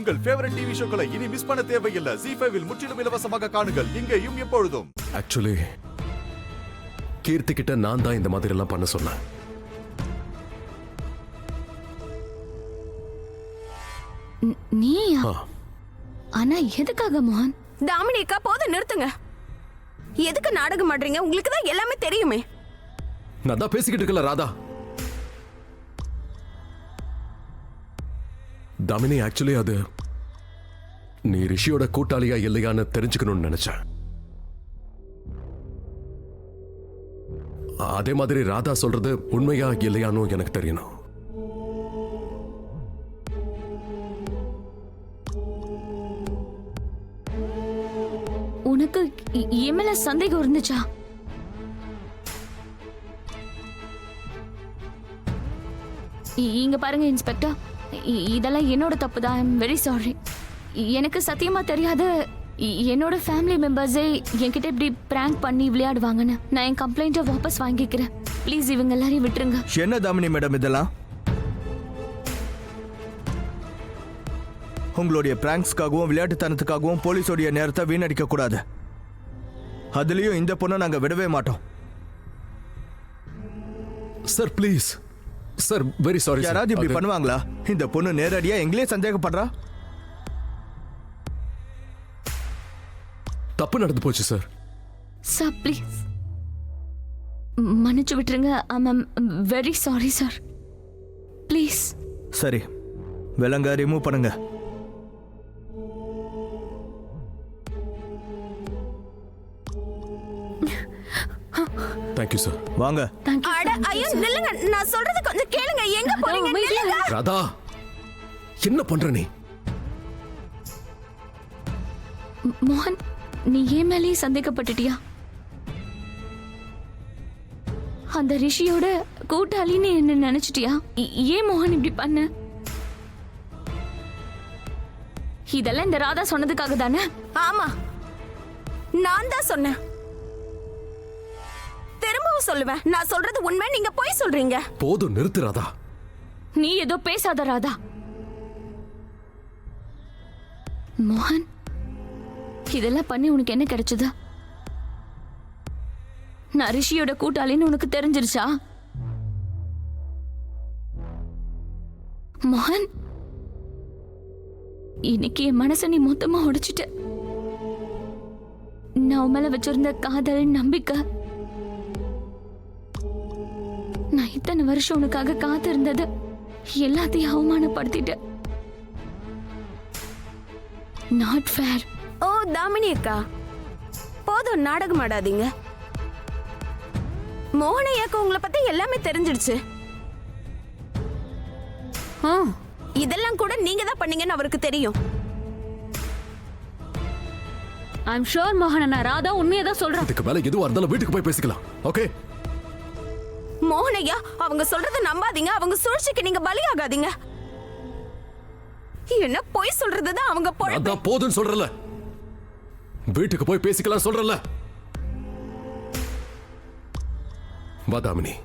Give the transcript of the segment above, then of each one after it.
உங்கள் favourite TV ஷோக்களை இனி miss பண்ண தேவையில்லை. ZEE5 இல் முற்றிலும் இலவசமாக காணுங்கள். இங்கேயும் எப்பொழுதும். ஆக்சுவலி கீர்த்தி கிட்ட நான் தான் இந்த மாதிரி எல்லாம் பண்ண சொன்னேன். நீயா? ஆனா எதுக்காக மோகன்? தாமினிக்கா போதும் நிறுத்துங்க. எதுக்கு நாடகம் ஆடுறீங்க? உங்களுக்கு தான் எல்லாமே தெரியுமே. நான் தான் பேசிக்கிட்டு இருக்கல ராதா. தாமினி, ஆக்சுவலி அது நீ ரிஷியோட கூட்டாளியா இல்லையான்னு தெரிஞ்சுக்கணும்னு நினைச்சேன். அதே மாதிரி ராதா சொல்றது உண்மையா இல்லையானோ எனக்கு தெரியணும். உனக்கு என் மேல சந்தேகம் இருந்துச்சா? இங்க பாருங்க இன்ஸ்பெக்டர், இதெல்லாம் என்னோட தப்பு தான். I'm very sorry. எனக்கு சத்தியமா தெரியாது என்னோட ஃபேமிலி மெம்பர்ஸே என்கிட்ட இப்படி பிராங்க் பண்ணி விளையாடுவாங்கன்னு. நான் என் கம்ப்ளைண்ட்டை வாபஸ் வாங்கிக்கிறேன். ப்ளீஸ் இவங்க எல்லாரையும் விட்டுருங்க. என்ன தாமினி மேடம் இதெல்லாம்? உங்களுடைய பிராங்க்ஸ்க்காகவும் விளையாட்டுத்தனத்துக்காகவும் போலீஸோடைய நேரத்தை வீணடிக்க கூடாது. அதுலயும் இந்த பொண்ணை நாங்க விடவே மாட்டோம். Sir please sir, very sorry. யாராவது இப்படி பண்ணுவாங்களா? இந்த பொண்ணு நேரடியா எங்களே சந்தேகப்படுறா. தப்பு நடந்து போச்சு சார். சார் ப்ளீஸ் மன்னிச்சு விட்டுருங்க. I'm very sorry sir. Please. சரி, விலங்க ரிமூவ் பண்ணுங்க. Thank you sir. வாங்க. அட ஐயோ நில்லுங்க. நான் சொல்றது கொஞ்சம் கேளுங்க. எங்க போறீங்க? நில்லுங்க. ராதா, என்ன பண்ற நீ? மோகன், நீ ஏன் மேலேயே சந்தேகப்பட்டுட்டியா? அந்த ரிஷியோட கூட்டாளின்னு என்ன நினைச்சிட்டியா? ஏன் மோகன் இப்படி பண்ண? இதெல்லாம் இந்த ராதா சொன்னதுக்காக தானே? ஆமா, நான் தான் சொன்னேன். திரும்பவும் சொல்லுவேன், நான் சொல்றது உண்மை. நீங்க போய் சொல்றீங்க. போதும், நிறுத்து ராதா. நீ ஏதோ பேசாத ராதா. மோகன், இதெல்லாம் பண்ணி உனக்கு என்ன கிடைச்சது? நான் ரிஷியோட கூட்டாளின்னு உனக்கு தெரிஞ்சிருச்சா? மோகன், இன்னைக்கு என் மனசை நீ மொத்தமா உடைச்சிட்ட. நான் உன் மேல வச்சிருந்த காதல், நம்பிக்கை, நான் இத்தனை வருஷம் உனக்காக காத்திருந்தது எல்லாத்தையும் அவமானப்படுத்திட்ட. Not fair. ஓ தாமினி அக்கா, போதும் நாடகம் ஆடாதீங்க. மோகனையாக்கு உங்களை பத்தி எல்லாமே தெரிஞ்சிடுச்சு. இதெல்லாம் கூட நீங்க தான் பண்ணீங்கன்னு அவருக்கு தெரியும். ஐம் ஷூர் மோகன், நான் ராதா உண்மையை தான் சொல்றேன். இதுக்கு மேல எதுவா இருந்தாலும் வீட்டுக்கு போய் பேசிக்கலாம். ஓகே? மோகனையா, அவங்க சொல்றத நம்பாதீங்க. அவங்க சூழ்ச்சிக்கு நீங்க பலியாகாதீங்க. என்ன போய் சொல்றதுதான் அவங்க பொழப்பு. அதான் போதுன்னு சொல்றல. வீட்டுக்கு போய் பேசிக்கலாம் சொல்றல. வா தாமினி.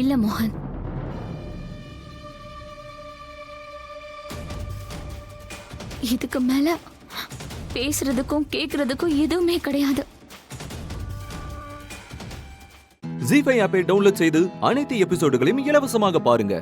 இல்ல மோகன், இதுக்கு மேல பேசுறதுக்கும் கேக்குறதுக்கும் எதுவுமே கிடையாது. ZEE5 ஆப்பை டவுன்லோட் செய்து அனைத்து எபிசோடுகளையும் இலவசமாக பாருங்க.